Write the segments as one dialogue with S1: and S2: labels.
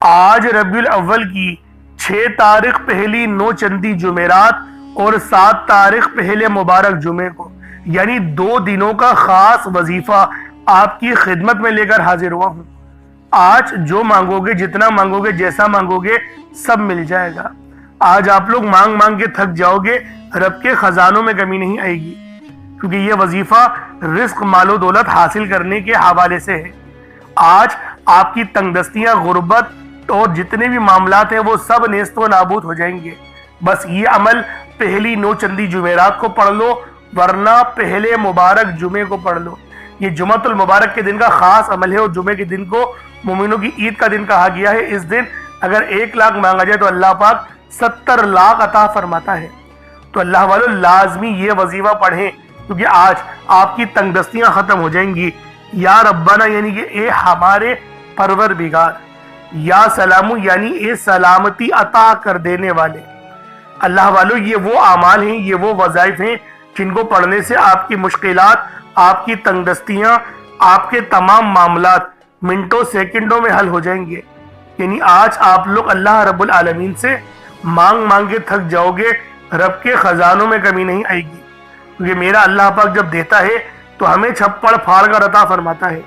S1: آج ربیع الاول کی 6 تاریخ پہلی 9 چندی جمعرات اور 7 تاریخ پہلے مبارک جمعے کو یعنی 2 دنوں کا خاص وظیفہ آپ کی خدمت میں لے کر حاضر ہوا ہوں۔ آج جو مانگو گے، جتنا مانگو گے، جیسا مانگو گے، سب مل جائے گا۔ آج آپ لوگ مانگ مانگ کے تھک جاؤ گے، رب کے خزانوں میں کمی نہیں آئے گی، کیونکہ یہ وظیفہ رزق، مال و دولت حاصل کرنے کے حوالے سے ہے۔ آج آپ کی تنگ دستیاں، غربت اور جتنے بھی معاملات ہیں وہ سب نیست و نابود ہو جائیں گے۔ بس یہ عمل پہلی 9 چندی جمعرات کو پڑھ لو، ورنہ پہلے مبارک جمعے کو پڑھ لو۔ یہ جمعۃ المبارک کے دن کا خاص عمل ہے، اور جمعے کے دن کو مومنوں کی عید کا دن کہا گیا ہے۔ اس دن اگر 1 لاکھ مانگا جائے تو اللہ پاک 70 لاکھ عطا فرماتا ہے۔ تو اللہ والو لازمی یہ وظیفہ پڑھیں، کیونکہ آج آپ کی تنگ دستیاں ختم ہو جائیں گی۔ یا ربنا یعنی کہ اے ہمارے پروردگار، یا سلامو یعنی اے سلامتی عطا کر دینے والے۔ اللہ والو یہ وہ اعمال ہیں، یہ وہ وظائف ہیں جن کو پڑھنے سے آپ کی مشکلات، آپ کی تنگ دستیاں، آپ کے تمام معاملات منٹوں سیکنڈوں میں حل ہو جائیں گے۔ یعنی آج آپ لوگ اللہ رب العالمین سے مانگ مانگ کے تھک جاؤ گے، رب کے خزانوں میں کمی نہیں آئے گی، کیونکہ میرا اللہ پاک جب دیتا ہے تو ہمیں چھپڑ پھاڑ کر عطا فرماتا ہے۔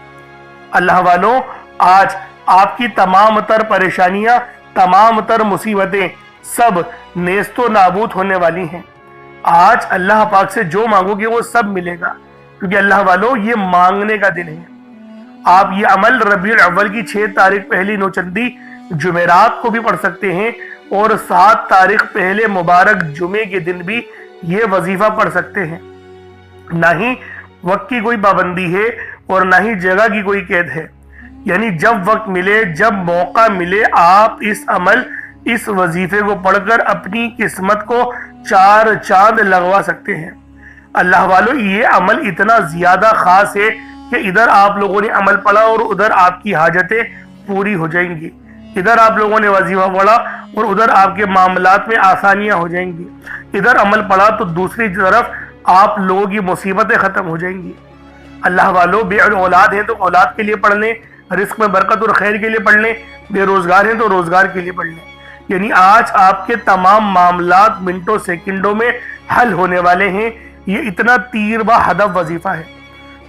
S1: اللہ والوں آج آپ کی تمام تر پریشانیاں، تمام تر مصیبتیں سب نیست و نابود ہونے والی ہیں۔ آج اللہ پاک سے جو مانگو گے وہ سب ملے گا، کیونکہ اللہ والوں یہ مانگنے کا دن ہے۔ آپ یہ عمل ربیع الاول کی 6 تاریخ پہلی 9 چندی جمعرات کو بھی پڑھ سکتے ہیں، اور 7 تاریخ پہلے مبارک جمعے کے دن بھی یہ وظیفہ پڑھ سکتے ہیں۔ نہ ہی وقت کی کوئی پابندی ہے اور نہ ہی جگہ کی کوئی قید ہے، یعنی جب وقت ملے، جب موقع ملے، آپ اس عمل، اس وظیفے کو پڑھ کر اپنی قسمت کو 4 چاند لگوا سکتے ہیں۔ اللہ والو یہ عمل اتنا زیادہ خاص ہے کہ ادھر آپ لوگوں نے عمل پڑھا اور ادھر آپ کی حاجتیں پوری ہو جائیں گی۔ ادھر آپ لوگوں نے وظیفہ پڑھا اور ادھر آپ کے معاملات میں آسانیاں ہو جائیں گی۔ ادھر عمل پڑھا تو دوسری طرف آپ لوگوں کی مصیبتیں ختم ہو جائیں گی۔ اللہ والو بے اولاد ہیں تو اولاد کے لیے پڑھ لیں، رزق میں برکت اور خیر کے لیے پڑھ لیں، بے روزگار ہیں تو روزگار کے لیے پڑھ لیں۔ یعنی آج آپ کے تمام معاملات منٹوں سیکنڈوں میں حل ہونے والے ہیں۔ یہ اتنا تیر با ہدف وظیفہ ہے۔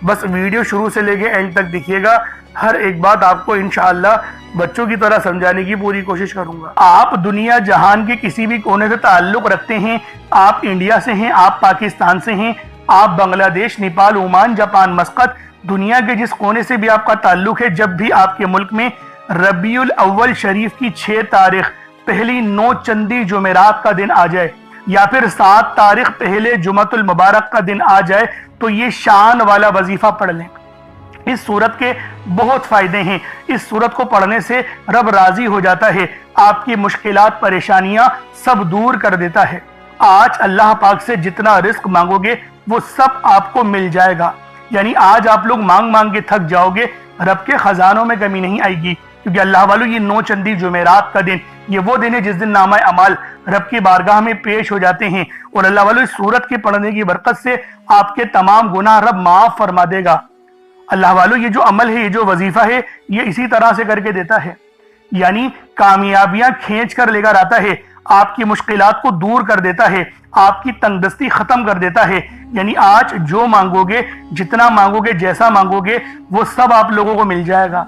S1: بس ویڈیو شروع سے لے کے اینڈ تک دیکھیے گا، ہر ایک بات آپ کو انشاءاللہ بچوں کی طرح سمجھانے کی پوری کوشش کروں گا۔ آپ دنیا جہان کے کسی بھی کونے سے تعلق رکھتے ہیں، آپ انڈیا سے ہیں، آپ پاکستان سے ہیں، آپ بنگلہ دیش، نیپال، عمان، جاپان، مسقط، دنیا کے جس کونے سے بھی آپ کا تعلق ہے، جب بھی آپ کے ملک میں ربیع الاول شریف کی 6 تاریخ پہلی 9 چندی جمعرات کا دن آ جائے، یا پھر 7 تاریخ پہلے جمعۃ المبارک کا دن آ جائے، تو یہ شان والا وظیفہ پڑھ لیں۔ اس سورت کے بہت فائدے ہیں۔ اس سورت کو پڑھنے سے رب راضی ہو جاتا ہے، آپ کی مشکلات، پریشانیاں سب دور کر دیتا ہے۔ آج اللہ پاک سے جتنا رزق مانگو گے وہ سب آپ کو مل جائے گا۔ یعنی آج آپ لوگ مانگ مانگ کے تھک جاؤ گے، رب کے خزانوں میں کمی نہیں آئے گی، کیونکہ اللہ والو یہ 9 چندی جمعرات کا دن، یہ وہ دن ہے جس دن نامہ اعمال رب کی بارگاہ میں پیش ہو جاتے ہیں، اور اللہ والو اس سورت کے پڑھنے کی برکت سے آپ کے تمام گناہ رب معاف فرما دے گا۔ اللہ والو یہ جو عمل ہے، یہ جو وظیفہ ہے، یہ اسی طرح سے کر کے دیتا ہے، یعنی کامیابیاں کھینچ کر لے کر آتا ہے، آپ کی مشکلات کو دور کر دیتا ہے، آپ کی تنگ دستی ختم کر دیتا ہے۔ یعنی آج جو مانگو گے، جتنا مانگو گے، جیسا مانگو گے، وہ سب آپ لوگوں کو مل جائے گا۔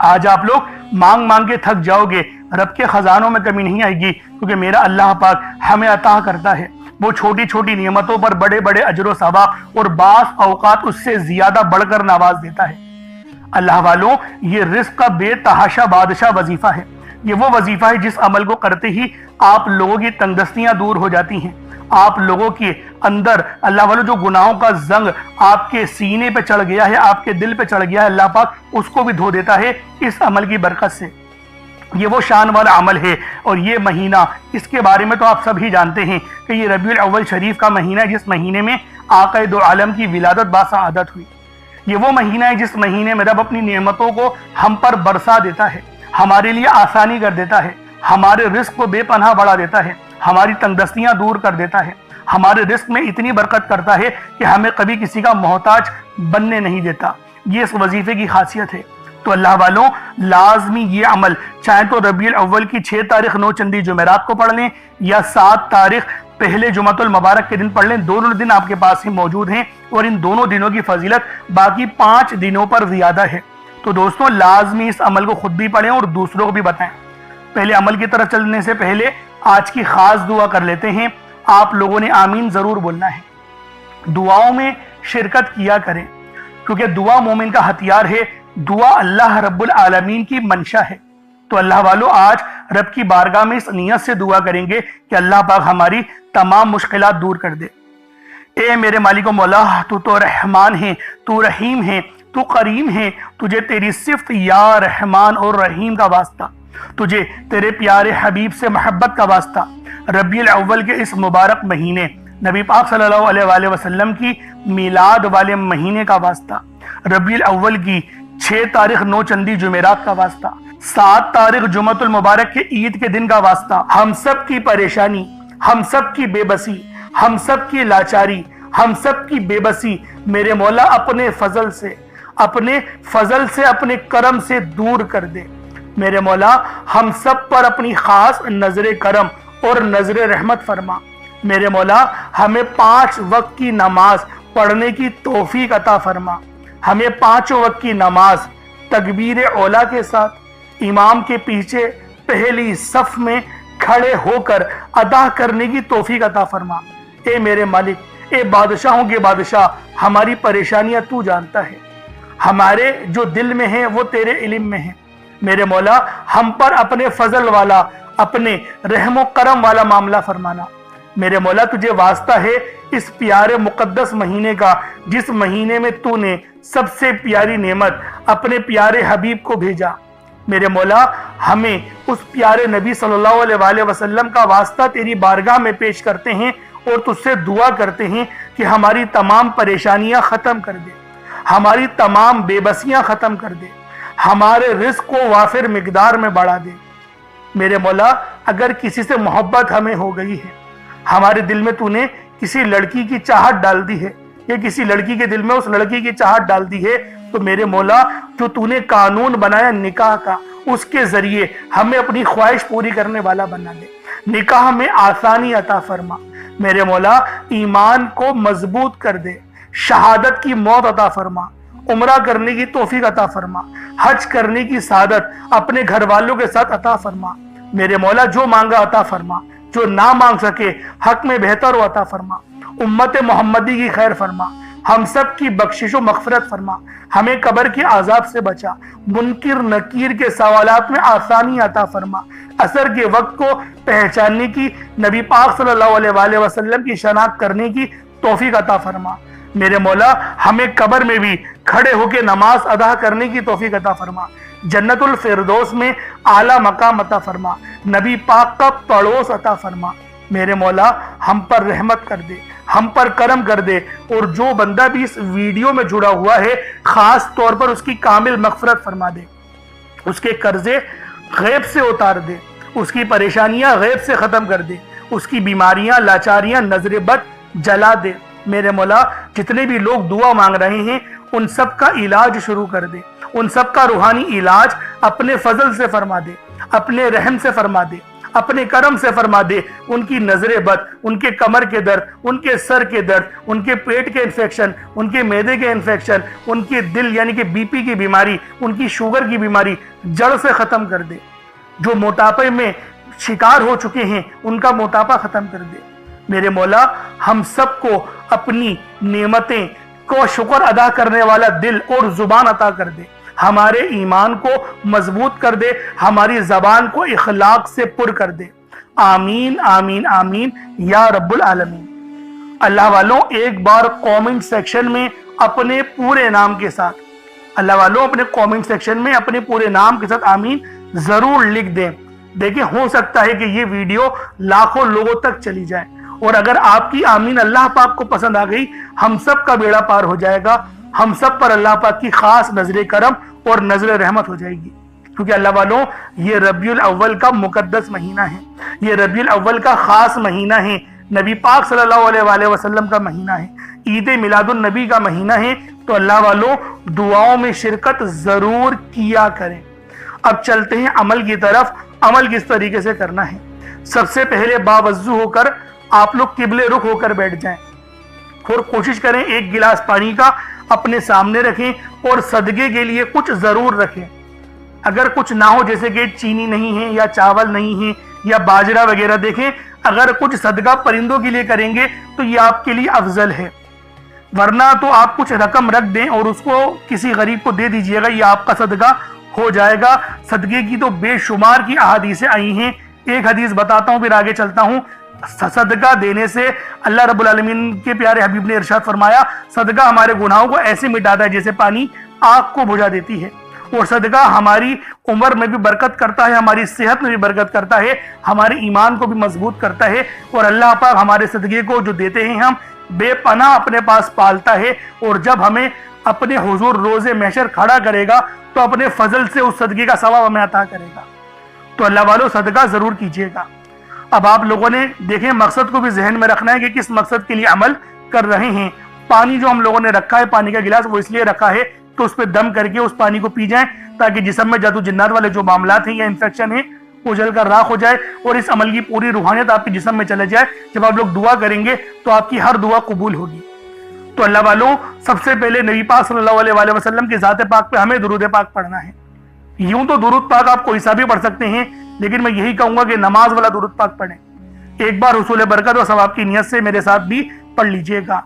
S1: آج آپ لوگ مانگ مانگ کے تھک جاؤ گے، رب کے خزانوں میں کمی نہیں آئے گی، کیونکہ میرا اللہ پاک ہمیں عطا کرتا ہے۔ وہ چھوٹی چھوٹی نعمتوں پر بڑے بڑے اجر و ثواب اور بعض اوقات اس سے زیادہ بڑھ کر نواز دیتا ہے۔ اللہ والوں یہ رزق کا بے تحاشا بادشاہ وظیفہ ہے۔ یہ وہ وظیفہ ہے جس عمل کو کرتے ہی آپ لوگوں کی تنگ دستیاں دور ہو جاتی ہیں، آپ لوگوں کے اندر اللہ والوں جو گناہوں کا زنگ آپ کے سینے پہ چڑھ گیا ہے، آپ کے دل پہ چڑھ گیا ہے، اللہ پاک اس کو بھی دھو دیتا ہے اس عمل کی برکت سے۔ یہ وہ شان والا عمل ہے، اور یہ مہینہ، اس کے بارے میں تو آپ سب ہی جانتے ہیں کہ یہ ربیع الاول شریف کا مہینہ ہے، جس مہینے میں آقا دو عالم کی ولادت باسعادت ہوئی۔ یہ وہ مہینہ ہے جس مہینے میں رب اپنی نعمتوں کو ہم پر برسا دیتا ہے، ہمارے لیے آسانی کر دیتا ہے، ہمارے رزق کو بے پناہ بڑھا دیتا ہے، ہماری تنگ دستیاں دور کر دیتا ہے، ہمارے رزق میں اتنی برکت کرتا ہے کہ ہمیں کبھی کسی کا محتاج بننے نہیں دیتا۔ یہ اس وظیفے کی خاصیت ہے۔ تو اللہ والوں لازمی یہ عمل چاہے تو ربیع الاول کی 6 تاریخ 9 چندی جمعرات کو پڑھ لیں یا 7 تاریخ پہلے جمعۃ المبارک کے دن پڑھ لیں، دونوں دن آپ کے پاس ہی موجود ہیں اور ان دونوں دنوں کی فضیلت باقی 5 دنوں پر زیادہ ہے۔ تو دوستوں لازمی اس عمل کو خود بھی پڑھیں اور دوسروں کو بھی بتائیں۔ پہلے عمل کی طرف چلنے سے پہلے آج کی خاص دعا کر لیتے ہیں۔ آپ لوگوں نے آمین ضرور بولنا ہے، دعاؤں میں شرکت کیا کریں کیونکہ دعا مومن کا ہتھیار ہے، دعا اللہ رب العالمین کی منشا ہے۔ تو اللہ والو آج رب کی بارگاہ میں اس نیت سے دعا کریں گے کہ اللہ پاک ہماری تمام مشکلات دور کر دے۔ اے میرے مالک و مولا، تو رحمان ہے، تو رحیم ہے، تو کریم ہے، تجھے تیری صفت یا رحمان اور رحیم کا واسطہ، تجھے تیرے پیارے حبیب سے محبت کا واسطہ، ربیع الاول کے اس مبارک مہینے، نبی پاک صلی اللہ علیہ وآلہ وسلم کی میلاد والے مہینے کا واسطہ، ربیع الاول کی 6 تاریخ 9 چندی جمعرات کا واسطہ، 7 تاریخ جمعۃ المبارک کے عید کے دن کا واسطہ، ہم سب کی پریشانی، ہم سب کی بے بسی، ہم سب کی لاچاری، ہم سب کی بے بسی میرے مولا اپنے فضل سے اپنے کرم سے دور کر دے۔ میرے مولا ہم سب پر اپنی خاص نظر کرم اور نظر رحمت فرما۔ میرے مولا ہمیں 5 وقت کی نماز پڑھنے کی توفیق عطا فرما، ہمیں 5 وقت کی نماز تکبیر اولیٰ کے ساتھ امام کے پیچھے پہلی صف میں کھڑے ہو کر ادا کرنے کی توفیق عطا فرما۔ اے میرے مالک، اے بادشاہوں کے بادشاہ، ہماری پریشانیاں تو جانتا ہے، ہمارے جو دل میں ہیں وہ تیرے علم میں ہیں۔ میرے مولا ہم پر اپنے فضل والا، اپنے رحم و کرم والا معاملہ فرمانا۔ میرے مولا تجھے واسطہ ہے اس پیارے مقدس مہینے کا، جس مہینے میں تو نے سب سے پیاری نعمت اپنے پیارے حبیب کو بھیجا۔ میرے مولا ہمیں اس پیارے نبی صلی اللہ علیہ وآلہ وسلم کا واسطہ تیری بارگاہ میں پیش کرتے ہیں اور تجھ سے دعا کرتے ہیں کہ ہماری تمام پریشانیاں ختم کر دے، ہماری تمام بے بسیاں ختم کر دے، ہمارے رزق کو وافر مقدار میں بڑھا دے۔ میرے مولا اگر کسی سے محبت ہمیں ہو گئی ہے، ہمارے دل میں تو نے کسی لڑکی کی چاہت ڈال دی ہے یا کسی لڑکی کے دل میں اس لڑکی کی چاہت ڈال دی ہے، تو میرے مولا جو تو نے قانون بنایا نکاح کا، اس کے ذریعے ہمیں اپنی خواہش پوری کرنے والا بنا دے، نکاح میں آسانی عطا فرما۔ میرے مولا ایمان کو مضبوط کر دے، شہادت کی موت عطا فرما، عمرہ کرنے کی توفیق عطا فرما، حج کرنے کی سعادت اپنے گھر والوں کے ساتھ عطا فرما۔ میرے مولا جو مانگا عطا فرما، جو نہ مانگ سکے حق میں بہتر و عطا فرما، امت محمدی کی خیر فرما، ہم سب کی بخشش و مغفرت فرما، ہمیں قبر کے عذاب سے بچا، منکر نکیر کے سوالات میں آسانی عطا فرما، عصر کے وقت کو پہچاننے کی، نبی پاک صلی اللہ علیہ وآلہ وسلم کی شناخت کرنے کی توفیق عطا فرما۔ میرے مولا ہمیں قبر میں بھی کھڑے ہو کے نماز ادا کرنے کی توفیق عطا فرما، جنت الفردوس میں اعلیٰ مقام عطا فرما، نبی پاک کا پڑوس عطا فرما۔ میرے مولا ہم پر رحمت کر دے، ہم پر کرم کر دے، اور جو بندہ بھی اس ویڈیو میں جڑا ہوا ہے خاص طور پر اس کی کامل مغفرت فرما دے، اس کے قرضے غیب سے اتار دے، اس کی پریشانیاں غیب سے ختم کر دے، اس کی بیماریاں لاچاریاں نظر بد جلا دے۔ میرے مولا جتنے بھی لوگ دعا مانگ رہے ہیں ان سب کا علاج شروع کر دے، ان سب کا روحانی علاج اپنے فضل سے فرما دے، اپنے رحم سے فرما دے، اپنے کرم سے فرما دے۔ ان کی نظر بد، ان کے کمر کے درد، ان کے سر کے درد، ان کے پیٹ کے انفیکشن، ان کے معدے کے انفیکشن، ان کے دل یعنی کہ بی پی کی بیماری، ان کی شوگر کی بیماری جڑ سے ختم کر دے۔ جو موٹاپے میں شکار ہو چکے ہیں ان کا موٹاپا ختم کر دے۔ میرے مولا ہم سب کو اپنی نعمتیں کو شکر ادا کرنے والا دل اور زبان عطا کر دے، ہمارے ایمان کو مضبوط کر دے، ہماری زبان کو اخلاق سے پر کر دے۔ آمین آمین آمین یا رب العالمین۔ اللہ والوں ایک بار کومنٹ سیکشن میں اپنے پورے نام کے ساتھ اپنے کومنٹ سیکشن میں اپنے پورے نام کے ساتھ آمین ضرور لکھ دیں۔ دیکھیں ہو سکتا ہے کہ یہ ویڈیو لاکھوں لوگوں تک چلی جائے، اور اگر آپ کی آمین اللہ پاک کو پسند آ گئی ہم سب کا بیڑا پار ہو جائے گا، ہم سب پر اللہ پاک کی خاص نظر کرم اور نظر رحمت ہو جائے گی۔ کیونکہ اللہ والوں یہ ربیع الاول کا مقدس مہینہ ہے، یہ ربیع الاول کا خاص مہینہ ہے نبی پاک صلی اللہ علیہ وسلم کا مہینہ ہے، عید میلاد النبی کا مہینہ ہے، تو اللہ والوں دعاؤں میں شرکت ضرور کیا کریں۔ اب چلتے ہیں عمل کی طرف۔ عمل کس طریقے سے کرنا ہے؟ سب سے پہلے باوضو ہو کر آپ لوگ قبلے رخ ہو کر بیٹھ جائیں اور کوشش کریں ایک گلاس پانی کا اپنے سامنے رکھیں اور صدقے کے لیے کچھ ضرور رکھیں۔ اگر کچھ نہ ہو، جیسے کہ چینی نہیں ہے یا چاول نہیں ہے یا باجرہ وغیرہ، دیکھیں اگر کچھ صدقہ پرندوں کے لیے کریں گے تو یہ آپ کے لیے افضل ہے، ورنہ تو آپ کچھ رقم رکھ دیں اور اس کو کسی غریب کو دے دیجئے گا، یہ آپ کا صدقہ ہو جائے گا۔ صدقے کی تو بے شمار کی احادیثیں آئی ہیں، ایک حدیث بتاتا ہوں پھر آگے چلتا ہوں۔ صدقہ دینے سے اللہ رب العالمین کے پیارے حبیب نے ارشاد فرمایا، صدقہ ہمارے گناہوں کو ایسے مٹاتا ہے جیسے پانی آگ کو بجھا دیتی ہے، اور صدقہ ہماری عمر میں بھی برکت کرتا ہے، ہماری صحت میں بھی برکت کرتا ہے، ہمارے ایمان کو بھی مضبوط کرتا ہے، اور اللہ پاک ہمارے صدقے کو جو دیتے ہیں ہم بے پناہ اپنے پاس پالتا ہے، اور جب ہمیں اپنے حضور روز محشر کھڑا کرے گا تو اپنے فضل سے اس صدقے کا ثواب ہمیں عطا کرے گا۔ تو اللہ والوں صدقہ ضرور کیجیے گا۔ اب آپ لوگوں نے دیکھیں مقصد کو بھی ذہن میں رکھنا ہے کہ کس مقصد کے لیے عمل کر رہے ہیں۔ پانی جو ہم لوگوں نے رکھا ہے، پانی کا گلاس، وہ اس لیے رکھا ہے تو اس پہ دم کر کے اس پانی کو پی جائیں تاکہ جسم میں جادو جنات والے جو معاملات ہیں یا انفیکشن ہیں وہ جل کر راکھ ہو جائے، اور اس عمل کی پوری روحانیت آپ کے جسم میں چلے جائے۔ جب آپ لوگ دعا کریں گے تو آپ کی ہر دعا قبول ہوگی۔ تو اللہ والوں سب سے پہلے نبی پاک صلی اللہ علیہ وسلم کی ذات پاک پہ ہمیں درود پاک پڑھنا ہے۔ یوں تو درود پاک آپ کوئی سا بھی پڑھ سکتے ہیں، لیکن میں یہی کہوں گا کہ نماز والا درود پاک پڑھیں۔ ایک بار حصول برکت و ثواب کی نیت سے میرے ساتھ بھی پڑھ لیجئے گا۔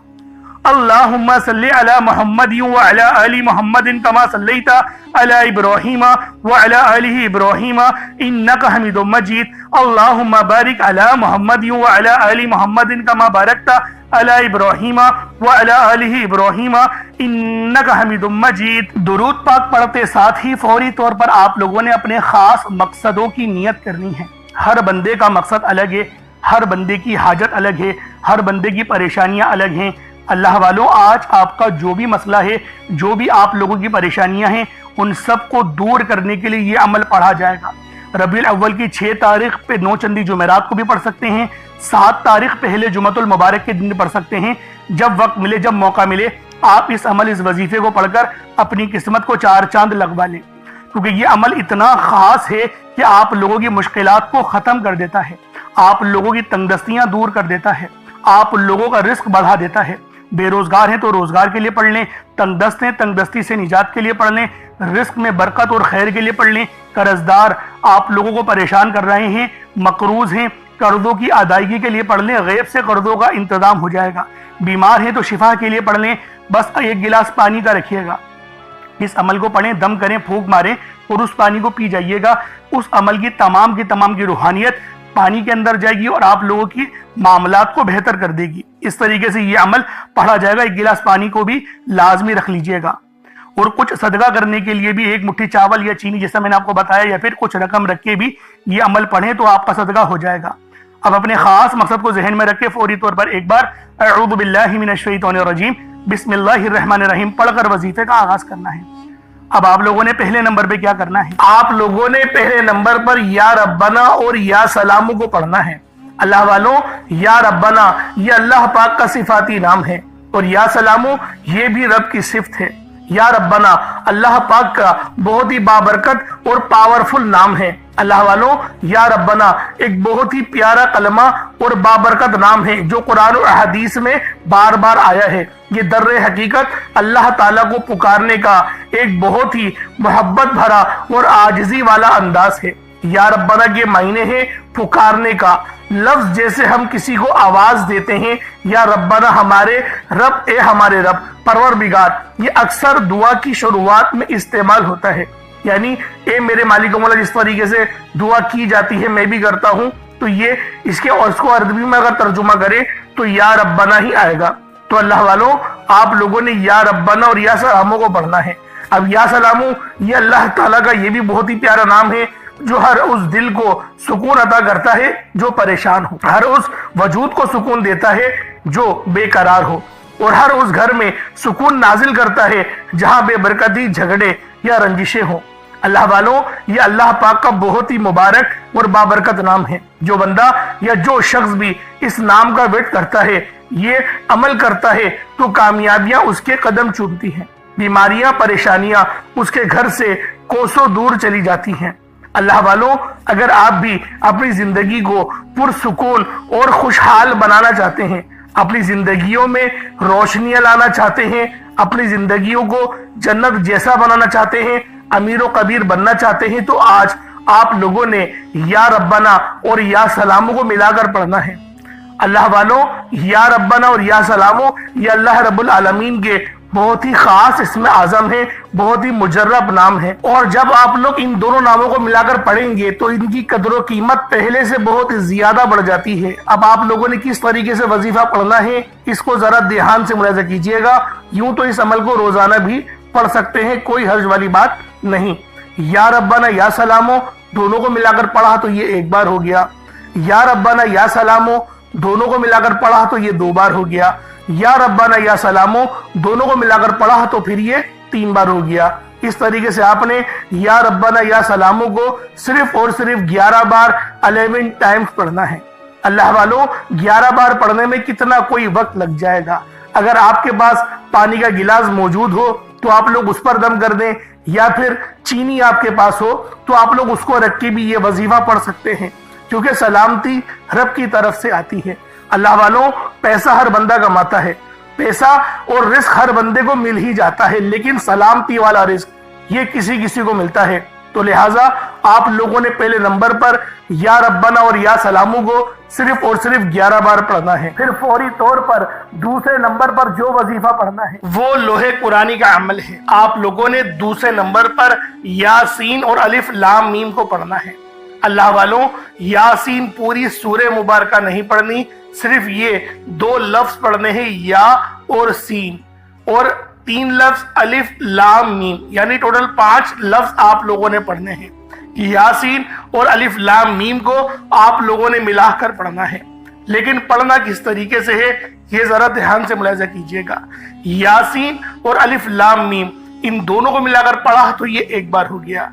S1: اللہم صلی علی محمد وعلی آل محمد کما صلیت علی ابراہیم وعلی آل ابراہیم انکا حمید مجید۔ اللہم بارک علی محمد وعلی آل محمد کما بارکت علی ابراہیم وعلی آل ابراہیم انکا حمید مجید۔ درود پاک پڑھتے ساتھ ہی فوری طور پر آپ لوگوں نے اپنے خاص مقصدوں کی نیت کرنی ہے۔ ہر بندے کا مقصد الگ ہے، ہر بندے کی حاجت الگ ہے، ہر بندے کی پریشانیاں الگ ہیں۔ اللہ والوں آج آپ کا جو بھی مسئلہ ہے، جو بھی آپ لوگوں کی پریشانیاں ہیں، ان سب کو دور کرنے کے لیے یہ عمل پڑھا جائے گا۔ ربیع الاول کی 6 تاریخ پہ 9 چندی جمعرات کو بھی پڑھ سکتے ہیں، 7 تاریخ پہلے جمعۃ المبارک کے دن پڑھ سکتے ہیں۔ جب وقت ملے، جب موقع ملے، آپ اس عمل، اس وظیفے کو پڑھ کر اپنی قسمت کو 4 چاند لگوا لیں، کیونکہ یہ عمل اتنا خاص ہے کہ آپ لوگوں کی مشکلات کو ختم کر دیتا ہے، آپ لوگوں کی تنگ دستیاں دور کر دیتا ہے، آپ لوگوں کا رزق بڑھا دیتا ہے۔ بے روزگار ہیں تو روزگار کے لیے پڑھ لیں، تنگ دست ہیں تنگ دستی سے نجات کے لیے پڑھ لیں، رزق میں برکت اور خیر کے لیے پڑھ لیں، قرض دار آپ لوگوں کو پریشان کر رہے ہیں، مقروض ہیں، قرضوں کی ادائیگی کے لیے پڑھ لیں، غیب سے قرضوں کا انتظام ہو جائے گا، بیمار ہیں تو شفا کے لیے پڑھ لیں۔ بس ایک گلاس پانی کا رکھیے گا، اس عمل کو پڑھیں، دم کریں، پھونک ماریں اور اس پانی کو پی جائیے گا۔ اس عمل کی تمام کی روحانیت پانی کے اندر جائے گی اور آپ لوگوں کی معاملات کو بہتر کر دے گی۔ اس طریقے سے یہ عمل پڑھا جائے گا۔ ایک گلاس پانی کو بھی لازمی رکھ لیجئے گا، اور کچھ صدقہ کرنے کے لیے بھی 1 مٹھی چاول یا چینی جیسا میں نے آپ کو بتایا، یا پھر کچھ رقم رکھ کے بھی یہ عمل پڑھیں تو آپ کا صدقہ ہو جائے گا۔ اب اپنے خاص مقصد کو ذہن میں رکھ کے فوری طور پر ایک بار اعوذ باللہ من الشیطان الرجیم بسم اللہ الرحمن الرحیم پڑھ کر وظیفے کا آغاز کرنا ہے۔ اب آپ لوگوں نے پہلے نمبر پہ کیا کرنا ہے؟ آپ لوگوں نے پہلے نمبر پر یا ربنا اور یا سلامو کو پڑھنا ہے۔ اللہ والوں یا ربنا یہ اللہ پاک کا صفاتی نام ہے، اور یا سلامو یہ بھی رب کی صفت ہے۔ یا ربنا اللہ پاک کا بہت ہی بابرکت اور پاورفل نام ہے۔ اللہ والوں یا ربنا ایک بہت ہی پیارا کلمہ اور بابرکت نام ہے جو قرآن و حدیث میں بار بار آیا ہے۔ یہ در حقیقت اللہ تعالیٰ کو پکارنے کا ایک بہت ہی محبت بھرا اور عاجزی والا انداز ہے۔ یا ربنا کے معنی ہے پکارنے کا۔ لفظ جیسے ہم کسی کو آواز دیتے ہیں یا ربنا ہمارے رب، اے ہمارے رب، پروردگار، یہ اکثر دعا کی شروعات میں استعمال ہوتا ہے، یعنی اے میرے مالک و مولا جس طریقے سے دعا کی جاتی ہے میں بھی کرتا ہوں، تو یہ اس کو عربی میں اگر ترجمہ کرے تو یا ربنا ہی آئے گا۔ تو اللہ والوں آپ لوگوں نے یا ربنا اور یا سلامو کو پڑھنا ہے۔ اب یا سلامو یہ اللہ تعالیٰ کا یہ بھی بہت ہی پیارا نام ہے جو ہر اس دل کو سکون عطا کرتا ہے جو پریشان ہو، ہر اس وجود کو سکون دیتا ہے جو بے قرار ہو، اور ہر اس گھر میں سکون نازل کرتا ہے جہاں بے برکتی، جھگڑے یا رنجشیں ہوں۔ اللہ والوں، یہ اللہ پاک کا بہت ہی مبارک اور بابرکت نام ہے۔ جو بندہ یا جو شخص بھی اس نام کا ورد کرتا ہے، یہ عمل کرتا ہے، تو کامیابیاں اس کے قدم چومتی ہیں، بیماریاں پریشانیاں اس کے گھر سے کوسوں دور چلی جاتی ہیں۔ اللہ والوں، اگر آپ بھی اپنی زندگی کو پرسکون اور خوشحال بنانا چاہتے ہیں، اپنی زندگیوں میں روشنیاں لانا چاہتے ہیں، اپنی زندگیوں کو جنت جیسا بنانا چاہتے ہیں، امیر و کبیر بننا چاہتے ہیں، تو آج آپ لوگوں نے یا ربنا اور یا سلامو کو ملا کر پڑھنا ہے۔ اللہ والوں، یا ربنا اور یا سلامو یہ اللہ رب العالمین کے بہت ہی خاص اسم اعظم ہے، بہت ہی مجرب نام ہے، اور جب آپ لوگ ان دونوں ناموں کو ملا کر پڑھیں گے تو ان کی قدر و قیمت پہلے سے بہت زیادہ بڑھ جاتی ہے۔ اب آپ لوگوں نے کس طریقے سے وظیفہ پڑھنا ہے، اس کو ذرا دھیان سے ملاحظہ کیجئے گا۔ یوں تو اس عمل کو روزانہ بھی پڑھ سکتے ہیں، کوئی حرج والی بات نہیں۔ یا ربنا یا سلامو دونوں کو ملا کر پڑھا تو یہ ایک بار ہو گیا، یا ربنا یا سلامو دونوں کو ملا کر پڑھا تو یہ 2 بار ہو گیا، یا ربنا یا سلامو دونوں کو ملا کر پڑھا تو پھر یہ 3 بار ہو گیا۔ اس طریقے سے آپ نے یا ربنا یا سلامو کو صرف اور صرف 11 بار 11 ٹائمز پڑھنا ہے۔ اللہ والوں، 11 بار پڑھنے میں کتنا کوئی وقت لگ جائے گا۔ اگر آپ کے پاس پانی کا گلاس موجود ہو تو آپ لوگ اس پر دم کر دیں، یا پھر چینی آپ کے پاس ہو تو آپ لوگ اس کو رکھ کے بھی یہ وظیفہ پڑھ سکتے ہیں، کیونکہ سلامتی رب کی طرف سے آتی ہے۔ اللہ والوں، پیسہ ہر بندہ کماتا ہے، پیسہ اور رزق ہر بندے کو مل ہی جاتا ہے، لیکن سلامتی والا رزق یہ کسی کو ملتا ہے۔ تو لہٰذا آپ لوگوں نے پہلے نمبر پر یا ربنا اور یا سلامو کو صرف اور صرف 11 بار پڑھنا ہے۔ پھر فوری طور پر دوسرے نمبر پر جو وظیفہ پڑھنا ہے وہ لوح قرآنی کا عمل ہے۔ آپ لوگوں نے دوسرے نمبر پر یاسین اور الف لام میم کو پڑھنا ہے۔ اللہ والوں، یاسین پوری سورہ مبارکہ نہیں پڑھنی، صرف یہ 2 لفظ پڑھنے ہیں، یا اور سین، اور 3 لفظ الف لام میم، یعنی ٹوٹل 5 لفظ آپ لوگوں نے پڑھنے ہیں۔ یاسین اور الف لام میم کو آپ لوگوں نے ملا کر پڑھنا ہے، لیکن پڑھنا کس طریقے سے ہے یہ ذرا دھیان سے ملاحظہ کیجئے گا۔ یاسین اور الف لام میم ان دونوں کو ملا کر پڑھا تو یہ 1 بار ہو گیا،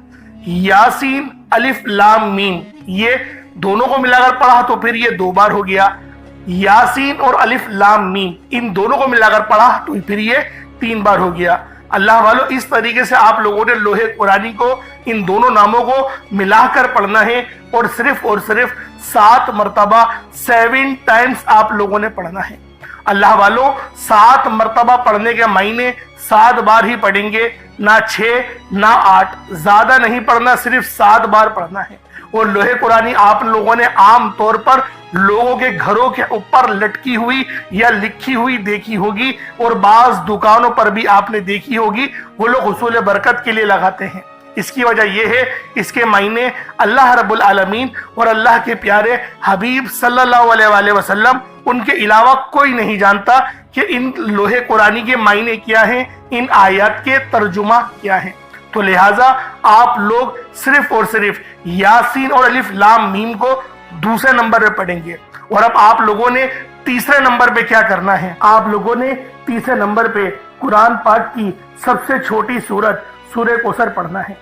S1: یاسین الف لام میم یہ دونوں کو ملا کر پڑھا تو پھر یہ 2 بار ہو گیا، یاسین اور الف لام میم ان دونوں کو ملا کر پڑھا تو پھر یہ 3 بار ہو گیا۔ اللہ والوں، اس طریقے سے آپ لوگوں نے لوح قرآنی کو ان دونوں ناموں کو ملا کر پڑھنا ہے، اور صرف 7 مرتبہ 7 ٹائمز آپ لوگوں نے پڑھنا ہے۔ اللہ والوں، 7 مرتبہ پڑھنے کے معنی 7 بار ہی پڑھیں گے، نہ 6 نہ 8، زیادہ نہیں پڑھنا، صرف 7 بار پڑھنا ہے۔ اور لوح قرآنی آپ لوگوں نے عام طور پر لوگوں کے گھروں کے اوپر لٹکی ہوئی یا لکھی ہوئی دیکھی ہوگی، اور بعض دکانوں پر بھی آپ نے دیکھی ہوگی، وہ لوگ حصول برکت کے لیے لگاتے ہیں۔ اس کی وجہ یہ ہے، اس کے معنی اللہ رب العالمین اور اللہ کے پیارے حبیب صلی اللہ علیہ وآلہ وسلم ان کے علاوہ کوئی نہیں جانتا کہ ان لوح قرآنی کے معنی کیا ہیں، ان آیات کے ترجمہ کیا ہیں۔ تو لہٰذا آپ لوگ صرف اور صرف یاسین اور الف لام میم کو دوسرے نمبر پہ پڑھیں گے۔ اور اب آپ لوگوں نے تیسرے نمبر پہ کیا کرنا ہے؟ آپ لوگوں نے تیسرے نمبر پہ قرآن پاک کی سب سے چھوٹی سورت سورہ کوثر پڑھنا ہے۔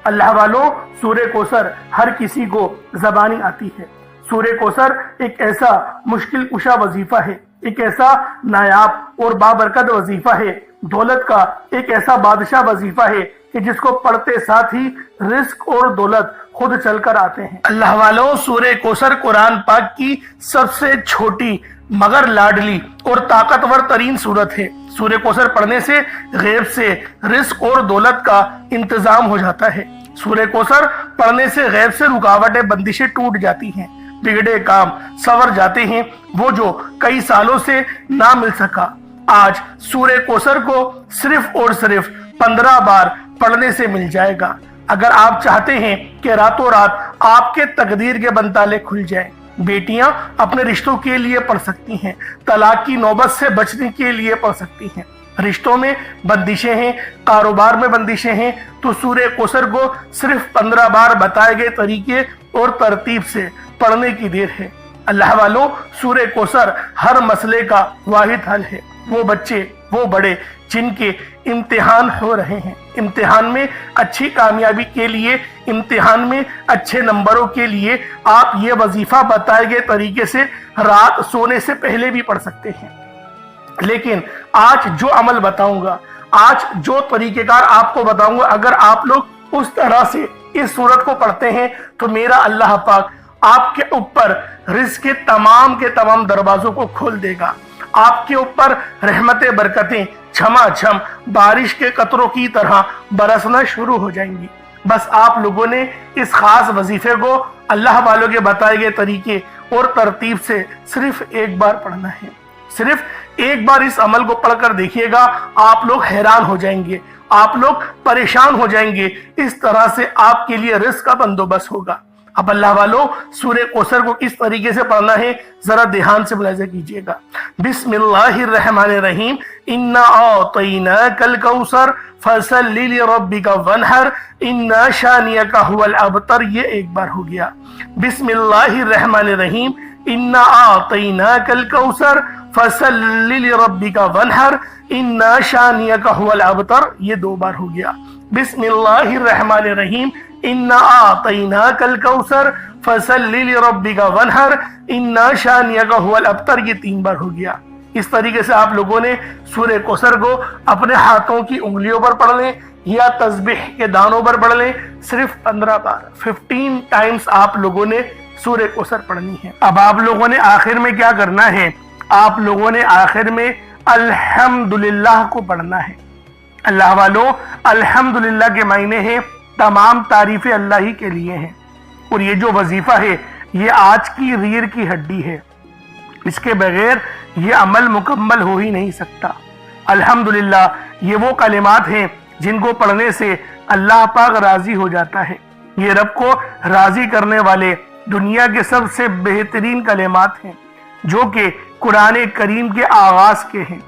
S1: اللہ والوں، سورہ کوثر ہر کسی کو زبانی آتی ہے۔ سورہ کوثر ایک ایسا مشکل کشا وظیفہ ہے، ایک ایسا نایاب اور بابرکت وظیفہ ہے، دولت کا ایک ایسا بادشاہ وظیفہ ہے کہ جس کو پڑھتے ساتھ ہی رزق اور دولت خود چل کر آتے ہیں۔ اللہ والوں، سورہ کوثر قرآن پاک کی سب سے چھوٹی مگر لاڈلی اور طاقتور ترین سورت ہے۔ سورہ کوثر پڑھنے سے غیب سے رزق اور دولت کا انتظام ہو جاتا ہے۔ سورہ کوثر پڑھنے سے غیب سے رکاوٹیں بندشیں ٹوٹ جاتی ہیں، بگڑے کام سنور جاتے ہیں، وہ جو کئی سالوں سے نہ مل سکا آج سورہ کوثر کو صرف اور صرف 15 بار پڑھنے سے مل جائے گا۔ اگر آپ چاہتے ہیں کہ راتوں رات آپ کے تقدیر کے بنتالے کھل جائیں، بیٹیاں اپنے رشتوں کے لیے پڑھ سکتی ہیں، طلاق کی نوبت سے بچنے کے لیے پڑھ سکتی ہیں، رشتوں میں بندشیں ہیں، کاروبار میں بندشیں ہیں، تو سورہ کوثر کو صرف 15 بار بتائے گئے طریقے اور ترتیب سے پڑھنے کی دیر ہے۔ اللہ والوں، سورہ کوثر ہر مسئلے کا واحد حل ہے۔ وہ بچے وہ بڑے جن کے امتحان ہو رہے ہیں، امتحان میں اچھی کامیابی کے لیے، امتحان میں اچھے نمبروں کے لیے آپ یہ وظیفہ بتائے گئے طریقے سے رات سونے سے پہلے بھی پڑھ سکتے ہیں۔ لیکن آج جو عمل بتاؤں گا، آج جو طریقہ کار آپ کو بتاؤں گا، اگر آپ لوگ اس طرح سے اس سورت کو پڑھتے ہیں تو میرا اللہ پاک آپ کے اوپر رزق کے تمام دروازوں کو کھول دے گا۔ آپ کے اوپر رحمتیں برکتیں چھما چھم بارش کے قطروں کی طرح برسنا شروع ہو جائیں گی۔ بس آپ لوگوں نے اس خاص وظیفے کو اللہ والوں کے بتائے گئے طریقے اور ترتیب سے صرف ایک بار پڑھنا ہے۔ صرف ایک بار اس عمل کو پڑھ کر دیکھیے گا، آپ لوگ حیران ہو جائیں گے، آپ لوگ پریشان ہو جائیں گے۔ اس طرح سے آپ کے لیے رزق کا بندوبست ہوگا۔ اب اللہ والوں، سورہ کوثر کو کس طریقے سے پڑھنا ہے ذرا دھیان سے ملاحظہ کیجئے گا۔ بسم اللہ الرحمن الرحیم، انا اعطیناک الکوثر فصل لربک وانحر ان شانئک هو الابتر، یہ ایک بار ہو گیا۔ بسم اللہ الرحمن الرحیم، انا اعطیناک الکوثر فصل لربک وانحر ان شانئک هو الابتر، یہ دو بار ہو گیا۔ بسم اللہ الرحمن الرحیم، انا اعطیناک الکوثر فصل لربک وانحر ان شانئک هو الابتر، یہ تین بار ہو گیا۔ اس طریقے سے آپ لوگوں نے سورہ کوثر کو اپنے ہاتھوں کی انگلیوں پر پڑھ لیں یا تسبیح کے دانوں پر پڑھ لیں، صرف 15 بار 15 ٹائمز آپ لوگوں نے سورہ کوثر پڑھنی ہے۔ اب آپ لوگوں نے آخر میں کیا کرنا ہے؟ آپ لوگوں نے آخر میں الحمدللہ کو پڑھنا ہے۔ اللہ والوں، الحمدللہ کے معنی ہیں تمام تعریفیں اللہ ہی کے لیے ہیں، اور یہ جو وظیفہ ہے یہ آج کی ریڑھ کی ہڈی ہے، اس کے بغیر یہ عمل مکمل ہو ہی نہیں سکتا۔ الحمدللہ یہ وہ کلمات ہیں جن کو پڑھنے سے اللہ پاک راضی ہو جاتا ہے۔ یہ رب کو راضی کرنے والے دنیا کے سب سے بہترین کلمات ہیں جو کہ قرآن کریم کے آغاز کے ہیں۔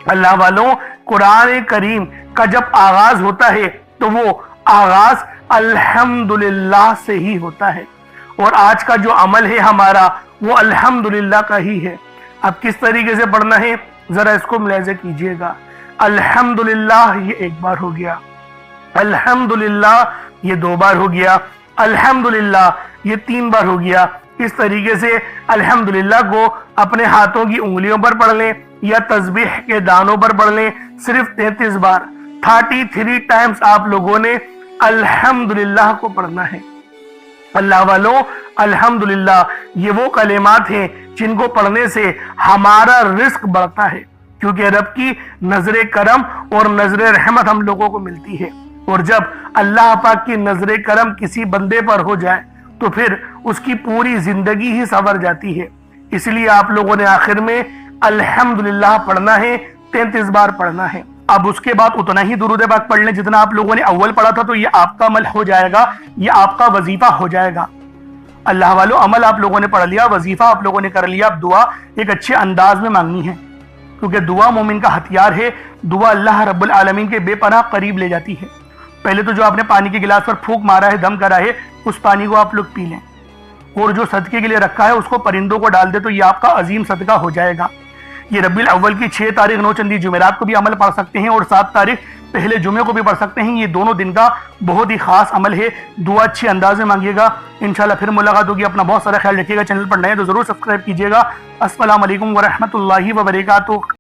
S1: اللہ والوں، قرآن کریم کا جب آغاز ہوتا ہے تو وہ آغاز الحمدللہ سے ہی ہوتا ہے، اور آج کا جو عمل ہے ہمارا وہ الحمدللہ کا ہی ہے۔ اب کس طریقے سے پڑھنا ہے ذرا اس کو ملاحظہ کیجئے گا۔ الحمدللہ یہ ایک بار ہو گیا، الحمدللہ یہ دو بار ہو گیا، الحمدللہ یہ تین بار ہو گیا۔ اس طریقے سے الحمدللہ کو اپنے ہاتھوں کی انگلیوں پر پڑھ لیں یا تسبیح کے دانوں پر پڑھ لیں، صرف 33 بار 33 ٹائمز آپ لوگوں نے الحمدللہ کو پڑھنا ہے۔ اللہ والوں، الحمدللہ یہ وہ کلمات ہیں جن کو پڑھنے سے ہمارا رزق بڑھتا ہے، کیونکہ رب کی نظر کرم اور نظر رحمت ہم لوگوں کو ملتی ہے، اور جب اللہ پاک کی نظر کرم کسی بندے پر ہو جائے تو پھر اس کی پوری زندگی ہی سنور جاتی ہے۔ اس لیے آپ لوگوں نے آخر میں الحمدللہ پڑھنا ہے، 33 بار پڑھنا ہے۔ اب اس کے بعد اتنا ہی درود پاک پڑھ لیں جتنا آپ لوگوں نے اول پڑھا تھا، تو یہ آپ کا عمل ہو جائے گا، یہ آپ کا وظیفہ ہو جائے گا۔ اللہ والو، عمل آپ لوگوں نے پڑھ لیا، وظیفہ آپ لوگوں نے کر لیا، اب دعا ایک اچھے انداز میں مانگنی ہے، کیونکہ دعا مومن کا ہتھیار ہے۔ دعا اللہ رب العالمین کے بے پناہ قریب لے جاتی ہے۔ پہلے تو جو آپ نے پانی کے گلاس پر پھونک مارا ہے، دم کرا ہے، اس پانی کو آپ لوگ پی لیں، اور جو صدقے کے لیے رکھا ہے اس کو پرندوں کو ڈال دے، تو یہ آپ کا عظیم صدقہ ہو جائے گا۔ یہ ربیع الاول کی 6 تاریخ 9 چندی جمعرات کو بھی عمل پڑھ سکتے ہیں، اور 7 تاریخ پہلے جمعے کو بھی پڑھ سکتے ہیں۔ یہ دونوں دن کا بہت ہی خاص عمل ہے۔ دعا اچھے انداز میں مانگیے گا، انشاءاللہ پھر ملاقات ہوگی۔ اپنا بہت سارا خیال رکھیے گا، چینل پر نئے تو ضرور سبسکرائب کیجیے گا۔ السلام علیکم ورحمۃ اللہ وبرکاتہ۔